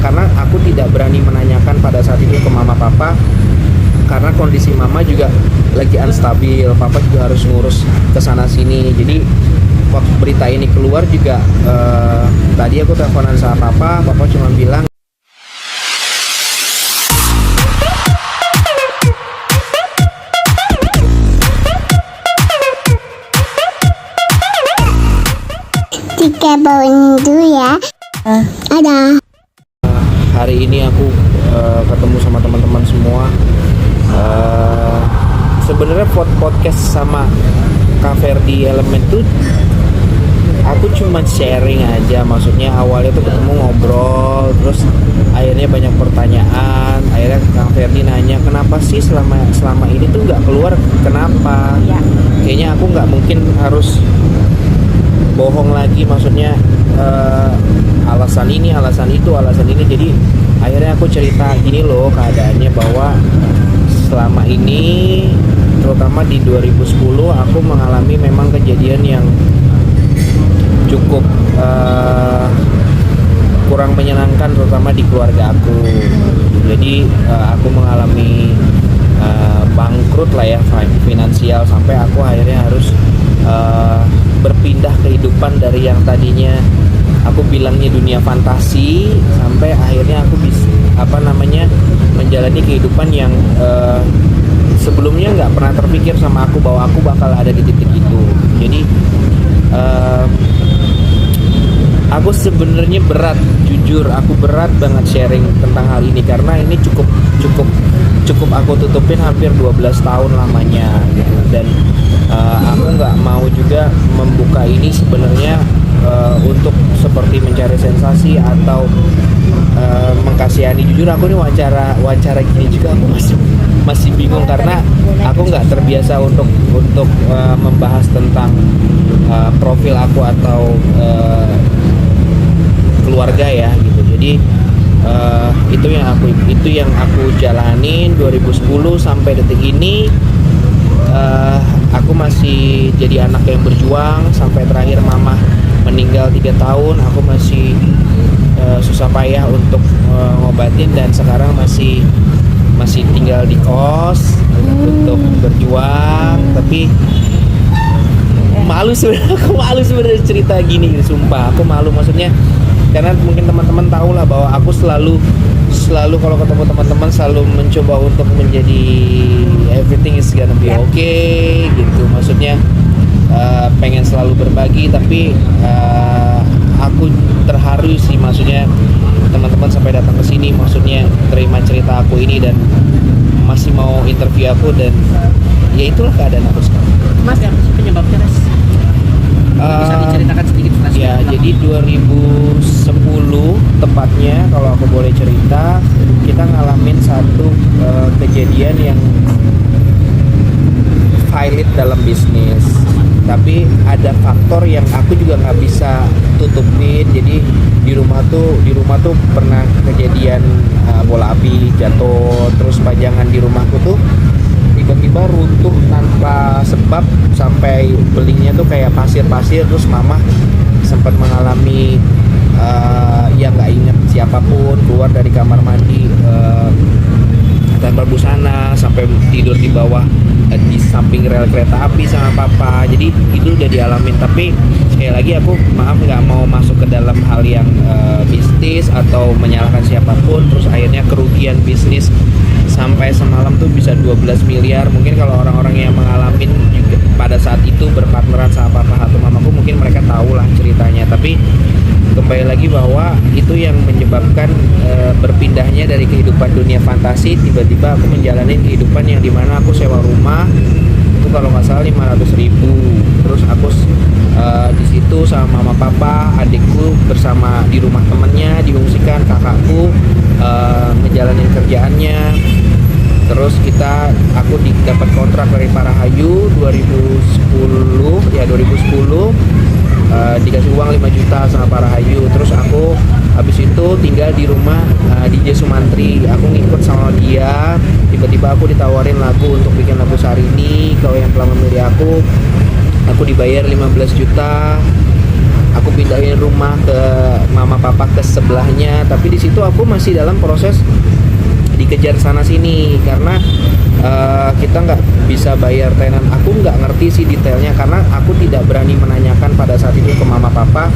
karena aku tidak berani menanyakan pada saat itu ke mama papa karena kondisi mama juga lagi unstabil, papa juga harus ngurus kesana sini. Jadi waktu berita ini keluar juga tadi aku teleponan sama papa cuma bilang Tiga bawang dulu ya. Ada. hari ini aku ketemu sama teman-teman semua. Sebenarnya podcast sama Kak Ferdi Elemen tuh aku cuma sharing aja, maksudnya awalnya tuh ketemu ngobrol, terus akhirnya banyak pertanyaan, akhirnya Kang Ferdi nanya kenapa sih selama ini tuh nggak keluar, kenapa? Ya. Kayaknya aku nggak mungkin harus bohong lagi, maksudnya alasan ini, alasan itu, alasan ini. Jadi akhirnya aku cerita gini loh keadaannya, bahwa selama ini terutama di 2010 aku mengalami memang kejadian yang cukup kurang menyenangkan, terutama di keluarga aku. Jadi aku mengalami bangkrut lah ya, finansial, sampai aku akhirnya harus berpindah kehidupan dari yang tadinya aku bilangnya dunia fantasi, sampai akhirnya aku bisa menjalani kehidupan yang sebelumnya nggak pernah terpikir sama aku bahwa aku bakal ada di titik itu. Jadi aku sebenarnya berat, jujur aku berat banget sharing tentang hal ini karena ini cukup aku tutupin hampir 12 tahun lamanya gitu. Dan aku nggak mau juga membuka ini sebenarnya untuk seperti mencari sensasi atau mengkasihani. Jujur aku nih wawancara gini juga aku masih bingung karena aku nggak terbiasa untuk membahas tentang profil aku atau keluarga ya gitu. Jadi itu yang aku jalanin 2010 sampai detik ini. Aku masih jadi anak yang berjuang sampai terakhir mama meninggal 3 tahun. Aku masih susah payah untuk ngobatin, dan sekarang masih tinggal di kos untuk berjuang. Tapi malu sebenarnya, aku malu sebenarnya cerita gini, sumpah aku malu, maksudnya karena mungkin teman-teman tahu lah bahwa aku selalu kalau ketemu teman-teman selalu mencoba untuk menjadi everything is gonna be okay gitu, maksudnya pengen selalu berbagi. Tapi aku terharu sih, maksudnya teman-teman sampai datang ke sini, maksudnya terima cerita aku ini dan masih mau interview aku, dan ya itulah keadaan aku sekarang. Mas, yang penyebabnya Mas? Bisa diceritakan sedikit Mas? Ya, jadi 2010 tepatnya kalau aku boleh cerita, kita ngalamin satu kejadian yang valid dalam bisnis. Tapi ada faktor yang aku juga nggak bisa tutupin. Jadi di rumah tuh pernah kejadian bola api jatuh, terus pajangan di rumahku tuh tiba-tiba runtuh tanpa sebab sampai belingnya tuh kayak pasir-pasir. Terus mama sempat mengalami ya nggak inget siapapun, keluar dari kamar mandi tanpa busana, sampai tidur di bawah di samping rel kereta api sama papa. Jadi itu udah dialamin. Tapi sekali lagi aku maaf nggak mau masuk ke dalam hal yang bisnis atau menyalahkan siapapun. Terus akhirnya kerugian bisnis sampai semalam tuh bisa 12 miliar. Mungkin kalau orang-orang yang mengalami juga pada saat itu berpartneran sama papa atau mamaku, mungkin mereka tahu lah ceritanya. Tapi kembali lagi bahwa itu yang menyebabkan berpindahnya dari kehidupan dunia fantasi, tiba-tiba aku menjalani kehidupan yang dimana aku sewa rumah itu kalau nggak salah 500.000. Terus aku di situ sama mama papa, adikku bersama di rumah temennya diungsikan, kakakku ngejalanin kerjaannya. Terus aku dapat kontrak dari Parahayu 2010 dikasih uang 5 juta sama Parahayu. Terus aku habis itu tinggal di rumah DJ Sumantri. Aku ngikut sama dia. Tiba-tiba aku ditawarin lagu untuk bikin lagu Sarini. Kalau yang telah memilih aku dibayar 15 juta. aku pindahin rumah ke mama papa ke sebelahnya, tapi di situ aku masih dalam proses dikejar sana sini karena kita nggak bisa bayar tenan. Aku nggak ngerti sih detailnya karena aku tidak berani menanyakan pada saat itu ke mama papa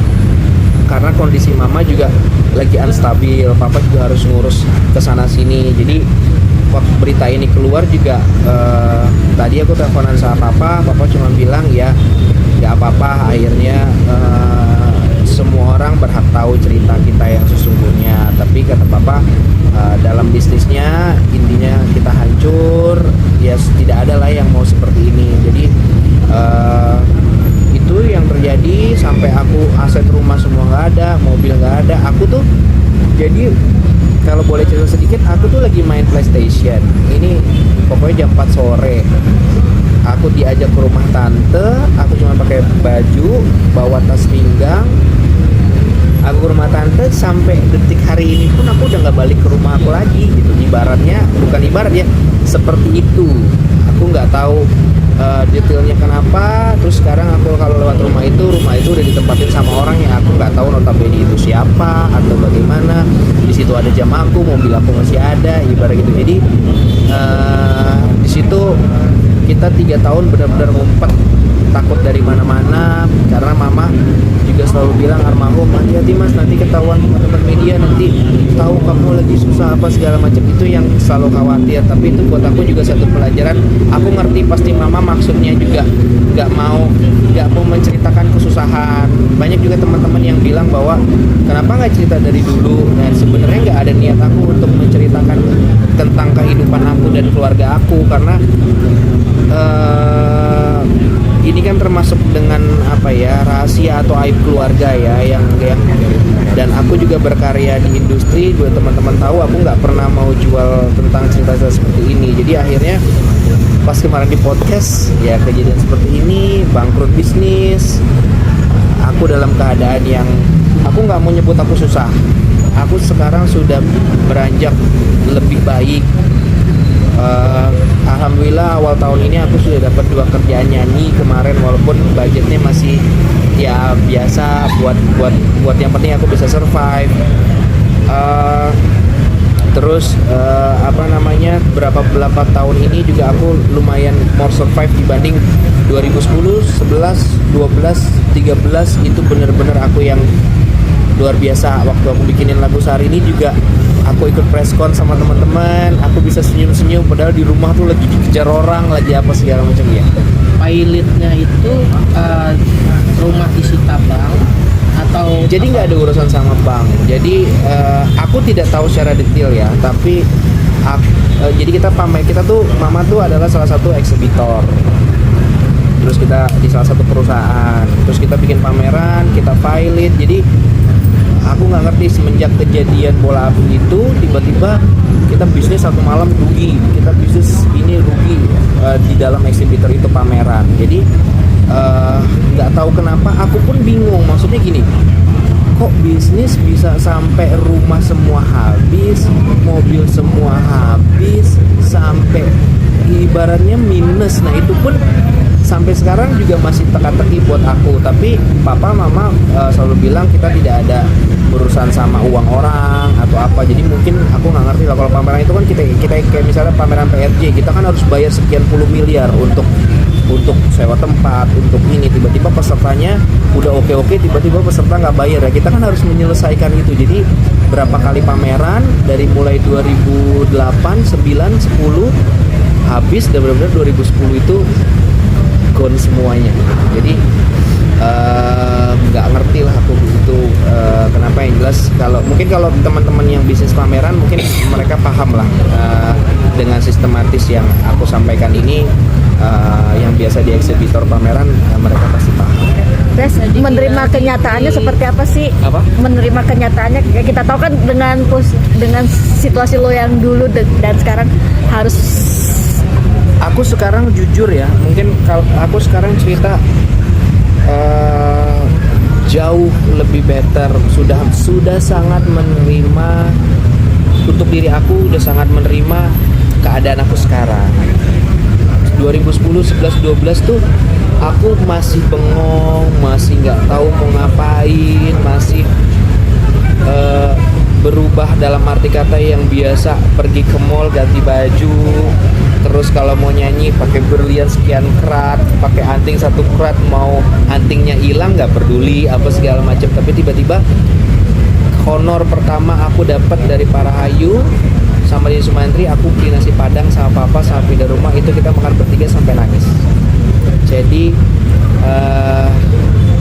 karena kondisi mama juga lagi unstabil, papa juga harus ngurus ke sana sini. Jadi waktu berita ini keluar juga tadi aku teleponan sama papa cuma bilang ya nggak apa-apa, akhirnya semua orang berhak tahu cerita kita yang sesungguhnya. Tapi kata papa dalam bisnisnya intinya kita hancur, ya tidak ada lah yang mau seperti ini. Jadi itu yang terjadi sampai aku aset rumah semua nggak ada, mobil nggak ada. Aku tuh jadi kalau boleh cerita sedikit, aku tuh lagi main PlayStation. Ini pokoknya jam 4 sore. Aku diajak ke rumah tante, aku cuma pakai baju, bawa tas pinggang. Aku ke rumah tante sampai detik hari ini pun aku udah nggak balik ke rumah aku lagi gitu. Ibaratnya, bukan ibarat ya, seperti itu. Aku nggak tahu detailnya kenapa. Terus sekarang aku kalau lewat rumah itu udah ditempatin sama orang yang aku nggak tahu notabene itu siapa atau bagaimana. Di situ ada jam aku, mobil aku masih ada, ibarat gitu. Jadi di situ kita 3 tahun benar-benar ngumpet, takut dari mana-mana karena mama juga selalu bilang almarhum, hati-hati mas, nanti ketahuan teman-teman media, nanti tahu kamu lagi susah apa segala macam. Itu yang selalu khawatir. Tapi itu buat aku juga satu pelajaran. Aku ngerti pasti mama maksudnya juga nggak mau menceritakan kesusahan. Banyak juga teman-teman yang bilang bahwa kenapa nggak cerita dari dulu. Dan sebenarnya nggak ada niat aku untuk menceritakan tentang kehidupan aku dan keluarga aku karena ini kan termasuk dengan apa ya, rahasia atau aib keluarga ya yang dan aku juga berkarya di industri. Buat teman-teman tahu, aku nggak pernah mau jual tentang cerita seperti ini. Jadi akhirnya pas kemarin di podcast ya kejadian seperti ini, bangkrut bisnis. Aku dalam keadaan yang aku nggak mau nyebut aku susah. Aku sekarang sudah beranjak lebih baik. Alhamdulillah awal tahun ini aku sudah dapat 2 kerjaan nyanyi kemarin, walaupun budgetnya masih ya biasa buat yang penting aku bisa survive. Terus berapa tahun ini juga aku lumayan more survive dibanding 2010, 11, 12, 13 itu bener-bener aku yang luar biasa. Waktu aku bikinin lagu Sehari ini juga aku ikut preskon sama teman-teman, aku bisa senyum-senyum padahal di rumah tuh lagi dikejar orang, lagi apa segala macam ya. Pilotnya itu rumah disita bank atau jadi nggak ada urusan sama bank. Jadi aku tidak tahu secara detail ya, tapi jadi kita tuh mama tuh adalah salah satu eksibitor. Terus kita di salah satu perusahaan, terus kita bikin pameran, kita pilot. Jadi aku nggak ngerti semenjak kejadian bola api itu tiba-tiba kita bisnis satu malam rugi, kita bisnis ini rugi di dalam eksibitor itu pameran. Jadi nggak tahu kenapa, aku pun bingung. Maksudnya gini, kok bisnis bisa sampai rumah semua habis, mobil semua habis, sampai ibaratnya minus. Nah itu pun sampai sekarang juga masih teka-teki buat aku. Tapi papa mama selalu bilang kita tidak ada urusan sama uang orang atau apa. Jadi mungkin aku nggak ngerti lah, kalau pameran itu kan kita kayak misalnya pameran PRJ, kita kan harus bayar sekian puluh miliar untuk sewa tempat, untuk ini. Tiba-tiba pesertanya udah oke, tiba-tiba peserta nggak bayar ya, kita kan harus menyelesaikan itu. Jadi berapa kali pameran dari mulai 2008, 9, 10 habis, dan benar-benar 2010 itu gone semuanya. Jadi nggak ngerti lah aku itu kenapa. Yang jelas kalau teman-teman yang bisnis pameran mungkin mereka paham lah dengan sistematis yang aku sampaikan ini. Yang biasa di eksibitor pameran mereka pasti paham. Terus menerima kenyataannya seperti apa sih? Apa? Menerima kenyataannya, kita tahu kan dengan situasi lo yang dulu dan sekarang harus. Aku sekarang jujur ya, mungkin kalau aku sekarang cerita jauh lebih better, sudah sangat menerima, untuk diri aku udah sangat menerima keadaan aku sekarang. 2010, 11, 12 tuh aku masih bengong, masih nggak tahu mau ngapain, masih berubah dalam arti kata yang biasa pergi ke mall ganti baju, terus kalau mau nyanyi pakai berlian sekian karat, pakai anting 1 karat, mau antingnya hilang nggak peduli apa segala macam. Tapi tiba-tiba honor pertama aku dapat dari Parahayu sama di Sumantri, aku beli nasi padang sama papa sama pindah rumah, itu kita makan bertiga sampai nangis. Jadi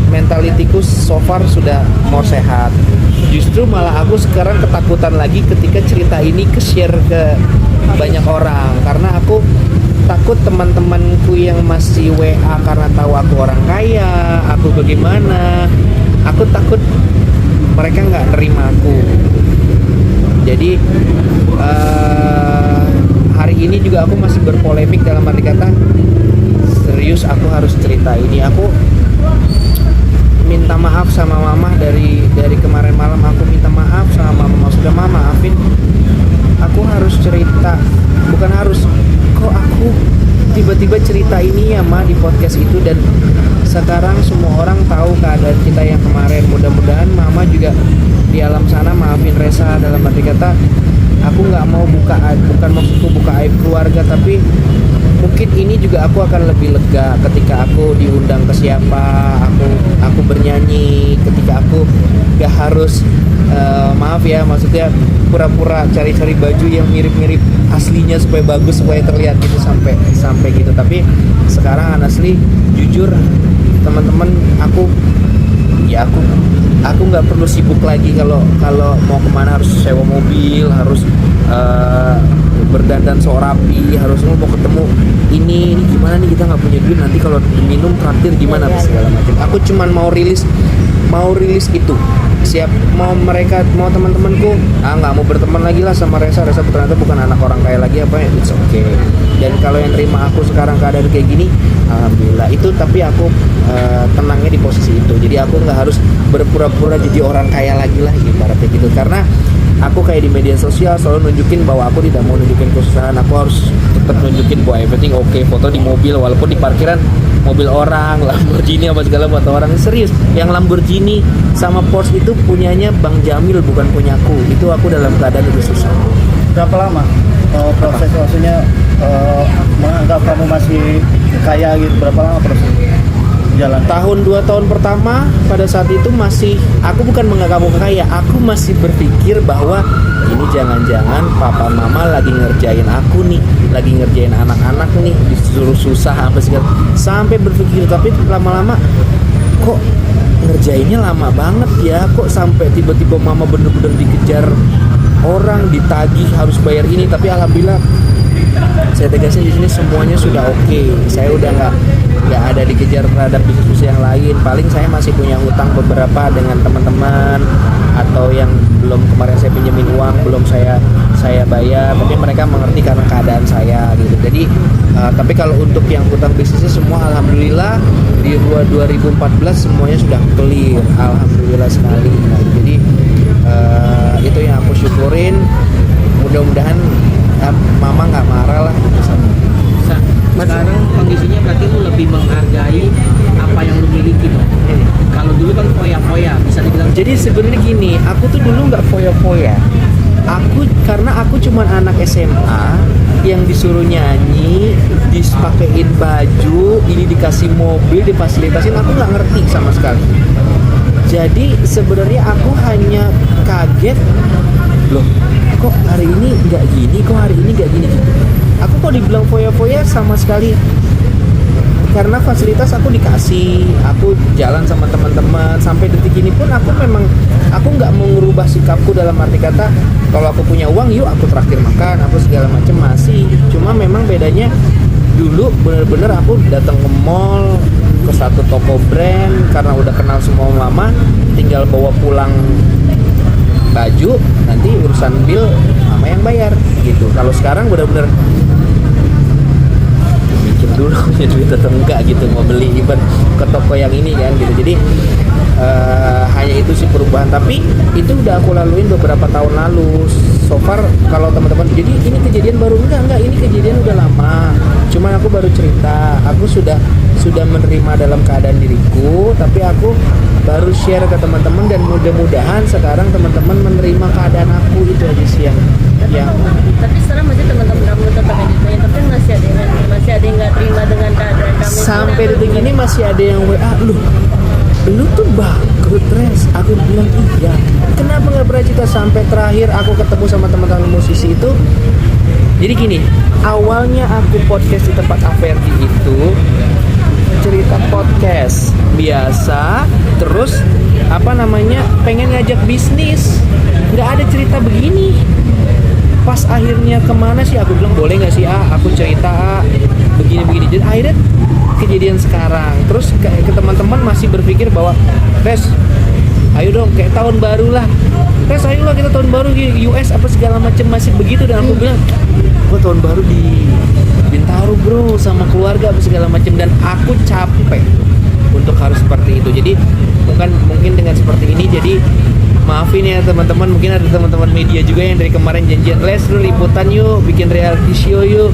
mentalitiku so far sudah more sehat. Justru malah aku sekarang ketakutan lagi ketika cerita ini ke-share ke banyak orang, karena aku takut teman-temanku yang masih WA karena tahu aku orang kaya, aku bagaimana, aku takut mereka nggak nerima aku. Jadi hari ini juga aku masih berpolemik dalam arti kata serius aku harus cerita ini. Aku minta maaf sama mama dari kemarin malam, aku minta maaf sama mama, sudah mama maafin, aku harus cerita, bukan harus, kok aku tiba-tiba cerita ini ya ma di podcast itu, dan sekarang semua orang tahu keadaan kita yang kemarin. Mudah-mudahan mama juga di alam sana maafin Resa, dalam arti kata aku nggak mau buka aib, bukan maksudku buka aib keluarga, tapi mungkin ini juga aku akan lebih lega ketika aku diundang ke siapa, aku bernyanyi, ketika aku gak harus maaf ya, maksudnya pura-pura cari-cari baju yang mirip-mirip aslinya supaya bagus, supaya terlihat gitu sampai gitu. Tapi sekarang honestly jujur teman-teman, aku nggak perlu sibuk lagi kalau mau kemana harus sewa mobil, harus berdandan so rapi, harus mau ketemu ini gimana nih, kita nggak punya duit, nanti kalau minum traktir gimana segala macam. Aku cuman mau rilis itu, siap mau teman-temanku nggak mau berteman lagi lah sama Resa ternyata bukan anak orang kaya lagi apa ya, it's okay. Dan kalau yang terima aku sekarang keadaan kayak gini, alhamdulillah itu. Tapi aku tenangnya di posisi itu, jadi aku nggak harus berpura-pura jadi orang kaya lagi lah ibaratnya gitu, karena aku kayak di media sosial selalu nunjukin bahwa aku tidak mau nunjukin kesusahan. Aku harus tetap nunjukin bahwa everything okay, foto di mobil walaupun di parkiran mobil orang, Lamborghini apa segala buat orang. Serius, yang Lamborghini sama Porsche itu punyanya Bang Jamil, bukan punyaku. Itu aku dalam keadaan lebih susah. Berapa lama proses maksudnya menganggap kamu masih kaya gitu, berapa lama proses jalan? Tahun 2 tahun pertama pada saat itu masih, aku bukan menganggap kamu kaya, aku masih berpikir bahwa ini jangan-jangan papa mama lagi ngerjain aku nih, lagi ngerjain anak-anak nih, disuruh susah apa segala, sampai berpikir. Tapi lama-lama kok ngerjainnya lama banget ya, kok sampai tiba-tiba mama bener-bener dikejar orang, ditagih harus bayar ini. Tapi alhamdulillah saya tegasin di sini semuanya sudah oke. Saya udah nggak ada dikejar terhadap bisnis yang lain. Paling saya masih punya hutang beberapa dengan teman-teman, atau yang belum, kemarin saya pinjemin uang belum saya bayar, tapi mereka mengerti karena keadaan saya gitu. Jadi tapi kalau untuk yang hutang bisnisnya semua alhamdulillah di 2014 semuanya sudah clear, alhamdulillah sekali. Nah, jadi itu yang aku syukurin. Mudah-mudahan mama nggak marah lah gitu sama. Sekarang kondisinya berarti lu lebih menghargai apa yang lu miliki dong. Kalau dulu kan foya-foya, bisa dibilang. Jadi sebenarnya gini, aku tuh dulu nggak foya-foya. Karena aku cuma anak SMA yang disuruh nyanyi, dipakein baju, ini dikasih mobil, difasilitasin, aku nggak ngerti sama sekali. Jadi sebenarnya aku hanya kaget, loh kok hari ini nggak gini, kok hari ini nggak gini gitu. Aku kok dibilang foya-foya sama sekali, karena fasilitas aku dikasih, aku jalan sama teman-teman sampai detik ini pun aku nggak mau ngerubah sikapku dalam arti kata kalau aku punya uang yuk aku traktir makan apa segala macam, masih. Cuma memang bedanya dulu bener-bener aku datang ke mall, ke satu toko brand karena udah kenal semua mama, tinggal bawa pulang baju, nanti urusan bill mama yang bayar gitu. Kalau sekarang bener-bener mikir dulu punya duit atau enggak gitu, mau beli even ke toko yang ini kan gitu. Jadi hanya itu sih perubahan, tapi itu udah aku laluin beberapa tahun lalu. so far kalau teman-teman, jadi ini kejadian baru, enggak, ini kejadian udah lama, cuman aku baru cerita, aku sudah menerima dalam keadaan diriku, tapi aku baru share ke teman-teman, dan mudah-mudahan sekarang teman-teman menerima keadaan aku. Itu aja sih yang Tapi sekarang masih teman-teman kamu tetap edit, tapi masih ada yang nggak terima dengan keadaan kami. sampai detik ini masih ada yang WA, lu tuh bangkrut, Res. Aku bilang iya, kenapa nggak pernah cerita? Sampai terakhir aku ketemu sama teman-teman musisi itu. Jadi gini, awalnya aku podcast di tempat Averdi itu cerita podcast biasa, terus pengen ngajak bisnis, nggak ada cerita begini. Pas akhirnya kemana sih, aku bilang boleh nggak sih aku cerita begini. Jadi akhirnya kejadian sekarang. Terus ke teman-teman masih berpikir bahwa Res, ayo dong kayak tahun baru lah, Res ayolah kita tahun baru di US apa segala macam, masih begitu. Dan aku bilang, gua tahun baru di Bintaro bro, sama keluarga apa segala macam. Dan aku capek untuk harus seperti itu. Jadi mungkin dengan seperti ini, jadi maafin ya teman-teman, mungkin ada teman-teman media juga yang dari kemarin janjian, Les lu liputan yuk, bikin reality show yuk.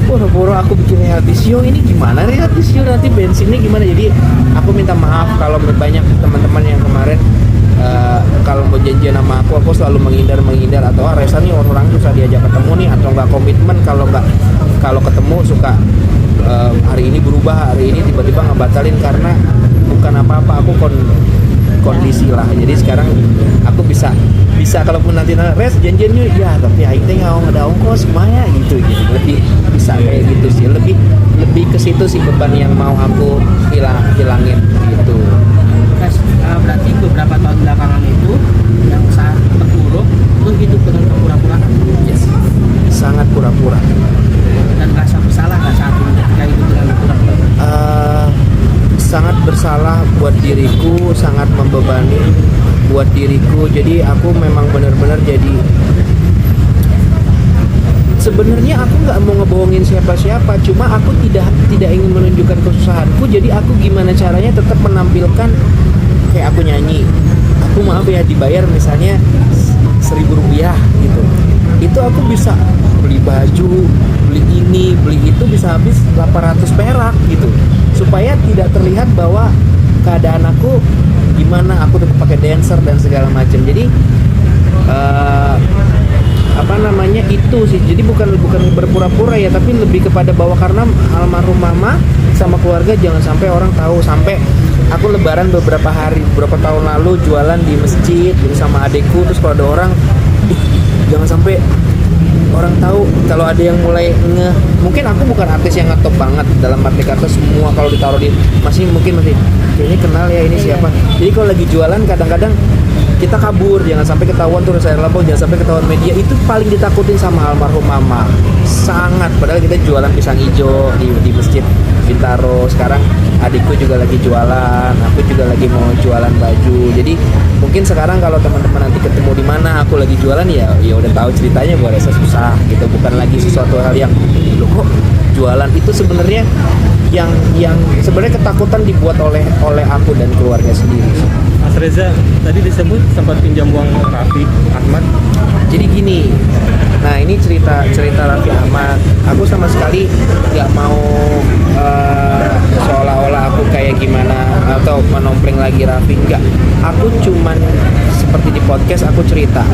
Boro-boro aku bikin reality show, ini gimana reality show, nanti bensinnya gimana. Jadi aku minta maaf kalau banyak teman-teman yang kemarin kalau mau janjian sama aku selalu menghindar, atau Resa nih orang susah diajak ketemu nih, atau nggak komitmen, kalau ketemu suka hari ini berubah, hari ini tiba-tiba ngebatalin karena bukan apa-apa, aku kondisi lah. Jadi sekarang aku bisa kalaupun nanti Res janjian yuk, ya tapi aing teh ada ongkos gimana gitu. Jadi lebih bisa kayak gitu sih, lebih ke situ sih beban yang mau aku hilangin gitu. Berarti beberapa tahun belakangan itu yang saat terpuruk lu hidup dengan kepura-puraan. Yes. Sangat pura-pura. Dan rasa bersalah nggak saat itu ketika hidup dengan kepura-puraan? Sangat bersalah buat diriku, sangat membebani buat diriku. Jadi aku memang benar-benar jadi, sebenarnya aku nggak mau ngebohongin siapa-siapa, cuma aku tidak ingin menunjukkan kesusahanku. Jadi aku gimana caranya tetap menampilkan kayak aku nyanyi, aku maaf ya dibayar misalnya 1.000 rupiah gitu, itu aku bisa beli baju, beli ini, beli itu, bisa habis 800 perak gitu, supaya tidak terlihat bahwa keadaan aku gimana, aku tetap pakai dancer dan segala macam. Jadi itu sih, jadi bukan berpura-pura ya, tapi lebih kepada bahwa karena almarhum mama sama keluarga jangan sampai orang tahu. Sampai aku lebaran beberapa tahun lalu jualan di masjid gitu sama adekku, terus kalau ada orang, jangan sampai orang tahu. Kalau ada yang mulai mungkin aku bukan artis yang ngetop banget dalam arti kata, semua kalau ditaruh di masih kayaknya kenal ya ini siapa. Jadi kalau lagi jualan kadang-kadang kita kabur, jangan sampai ketahuan tuh saya lapor, jangan sampai ketahuan media. Itu paling ditakutin sama almarhum mama sangat, padahal kita jualan pisang hijau di masjid Bintaro. Sekarang adikku juga lagi jualan, aku juga lagi mau jualan baju. Jadi mungkin sekarang kalau teman-teman nanti ketemu di mana aku lagi jualan, ya udah tahu ceritanya bahwa rasa susah gitu, bukan lagi sesuatu hal yang loh kok jualan. Itu sebenarnya yang sebenarnya ketakutan dibuat oleh aku dan keluarga sendiri. Mas Reza tadi disebut sempat pinjam uang Raffi Ahmad. Jadi gini, nah ini cerita Raffi Ahmad. Aku sama sekali nggak mau seolah-olah aku kayak gimana atau menompleng lagi Raffi, enggak. Aku cuman seperti di podcast aku cerita,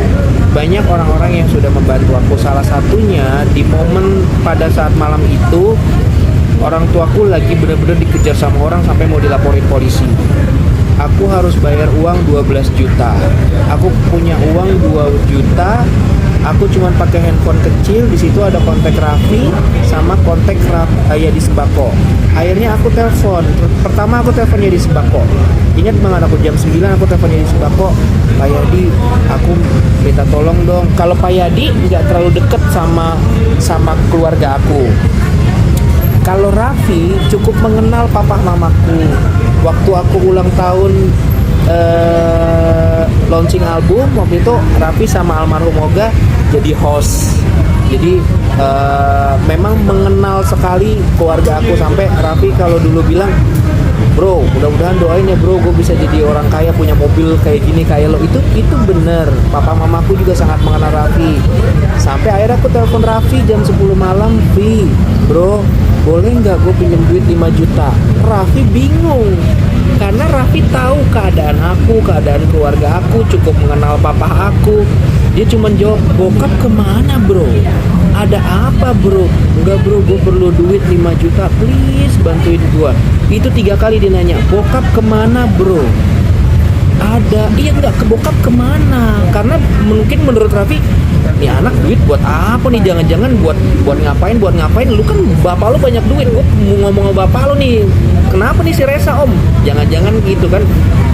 banyak orang-orang yang sudah membantu aku. Salah satunya di momen pada saat malam itu, orang tuaku lagi benar-benar dikejar sama orang sampai mau dilaporin polisi. Aku harus bayar uang 12 juta. Aku punya uang 2 juta. Aku cuma pakai handphone kecil. Di situ ada kontak Raffi sama kontak Yadi Sembako. Akhirnya aku telepon. Pertama aku telepon Yadi Sembako. Ingat banget, aku jam 9 aku telepon Yadi Sembako. Pak Yadi, aku minta tolong dong. Kalau Pak Yadi nggak terlalu deket sama keluarga aku. Kalau Raffi cukup mengenal papa mamaku. Waktu aku ulang tahun launching album, waktu itu Raffi sama almarhum Oga jadi host. Jadi memang mengenal sekali keluarga aku. Sampai Raffi kalau dulu bilang, bro, mudah-mudahan doain ya bro, gue bisa jadi orang kaya, punya mobil kayak gini kayak lo. Itu bener. Papa mamaku juga sangat mengenal Raffi. Sampai akhirnya aku telepon Raffi jam 10 malam, "Fi, bro, boleh nggak gue pinjem duit 5 juta?" Raffi bingung karena Raffi tahu keadaan aku, keadaan keluarga aku, cukup mengenal papa aku. Dia cuma jawab, "Bokap kemana bro? Ada apa bro?" "Enggak bro, gue perlu duit 5 juta, please bantuin gue." Itu 3 kali dia nanya, "Bokap kemana bro?" "Ada." "Iya enggak, ke bokap kemana?" Karena mungkin menurut Raffi, nih anak duit buat apa nih, jangan-jangan buat ngapain, lu kan bapak lu banyak duit, gue mau ngomong sama bapak lu nih, kenapa nih si Resa om, jangan-jangan gitu kan.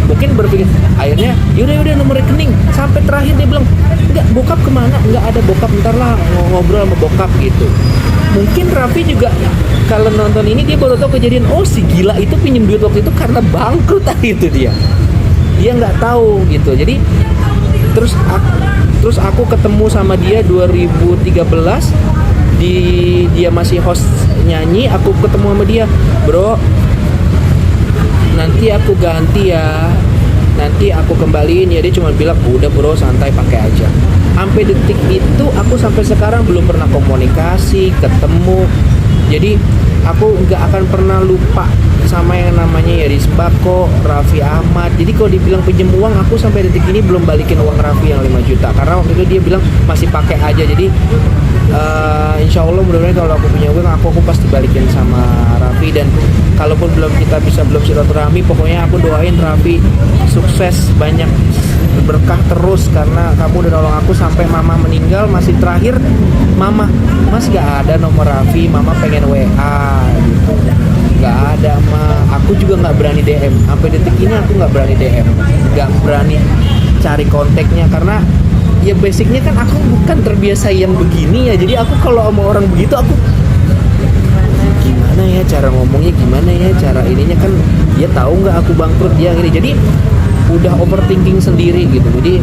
Mungkin berpikir, akhirnya yaudah nomor rekening. Sampai terakhir dia bilang, "Enggak, bokap kemana?" "Enggak ada bokap, ntar lah ngobrol sama bokap," gitu. Mungkin Raffi juga kalau nonton ini dia baru tahu kejadian, oh si gila itu pinjem duit waktu itu karena bangkrut itu dia nggak tahu gitu. Jadi terus aku ketemu sama dia 2013 dia masih host nyanyi. Aku ketemu sama dia, "Bro, nanti aku ganti ya, nanti aku kembaliin ya." Dia cuma bilang, "Udah bro, santai, pakai aja." Sampai detik itu aku sampai sekarang belum pernah komunikasi, ketemu. Jadi aku nggak akan pernah lupa sama yang namanya Yaris Bako, Raffi Ahmad. Jadi kalau dibilang pinjam uang, aku sampai detik ini belum balikin uang Raffi yang 5 juta karena waktu itu dia bilang masih pakai aja. Jadi insya Allah mudah-mudahan kalau aku punya uang, aku pasti balikin sama Raffi. Dan kalaupun kita belum silaturahmi, pokoknya aku doain Raffi sukses, banyak berkah terus, karena kamu udah nolong aku sampai mama meninggal. Masih terakhir, "Mama, mas gak ada nomor Raffi, mama pengen WA gitu." Gak ada ma, aku juga gak berani DM. Sampai detik ini aku gak berani DM, gak berani cari kontaknya, karena ya basicnya kan aku bukan terbiasa yang begini ya. Jadi aku kalau sama orang begitu, aku gimana ya cara ngomongnya, gimana ya cara ininya, kan dia tahu nggak aku bangkrut, dia ini. Jadi udah overthinking sendiri gitu. Jadi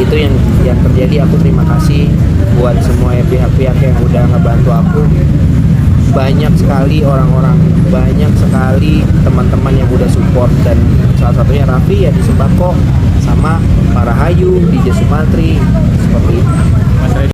itu yang terjadi. Aku terima kasih buat semua pihak-pihak yang udah ngebantu aku. Banyak sekali orang-orang, banyak sekali teman-teman yang udah support, dan salah satunya Raffi ya di Sembako, sama para Hayu, DJ Sumantri, seperti itu. Mas Reza